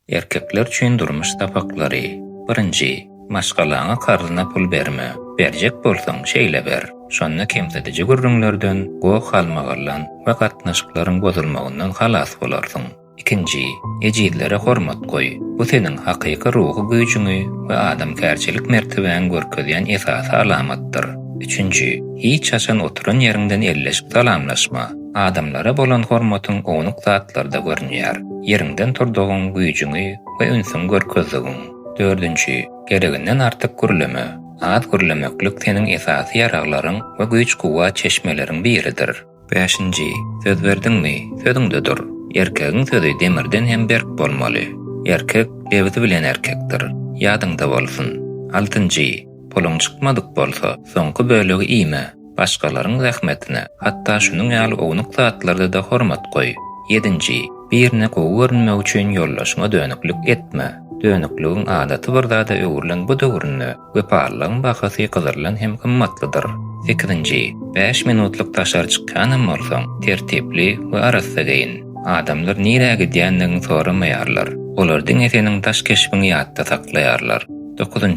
Erkekler üçin durmuş tapaklary. 1. Maşgalaňa karzyna pul berme. Berjek bolsaň şeýle ber. Şonda kemsedici gürrüňlerden, gowy halmagarlan we gatnaşyklaryň bozulmagyndan halas bolarsyň. 2. Ejizlere hormat goý. Bu seniň hakyky ruhy güýjüňi we adamkärçilik mertebäni görkezýän esasy alamatdyr. 3. Hiç haçan oturan ýeriňden elleşip salamlaşma. Adamlara bolan hormatyň ownyk zatlarda görnýär. Ýeriňden turdygyň güýjüňi we ünsüň görkezdigiň. 4. Gereginden artyk gürleme. Az gürlemeklik seniň esasy ýaraglaryň we güýç-guwa çeşmeleriň biridir. 5. Söz berdiňmi, sözüňde dur. Erkegiň sözü demirden hem berk bolmaly. Erkek lebzi bilen erkekdir. Ýadyňda bolsun. 6. Puluň çykmadyk bolsa, soňky bölegi iýme. Başgalaryň zähmetine, hatda şunuň ýaly ownyk zatlarda da hormat goý. 7. Birine gowy görünmek üçin ýollaşyňa dönüklik etme. Dönükligiň adaty bir zada öwürlen bu döwründe we parlagyň bahasy gyzyrlan hem gymmatlydyr. 8. 5 minutlyk taşar çykkanam bolsaň, tertipli we arasy geýin. Adamlar nire gidýändigini soramaýarlar. Olar diňe seniň taş keşbiňi ýatda saklaýarlar. 9.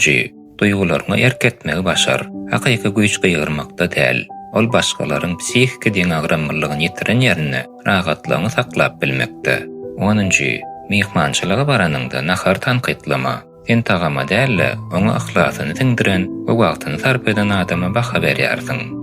Duýgularyňy erketmegi başar. Hakyky güýç gyýyrmakda däl. Ol başgalaryň psihiki diň agramlygyny ýitiren ýerine rahatlygyny saklap bilmekde. 10. Mehmançylyga baranyňda nahar tanqytlama. Sen tagama däl, oňa ahlasyny tiňdiren we wagtyny sarp eden adama baha berýärsiň.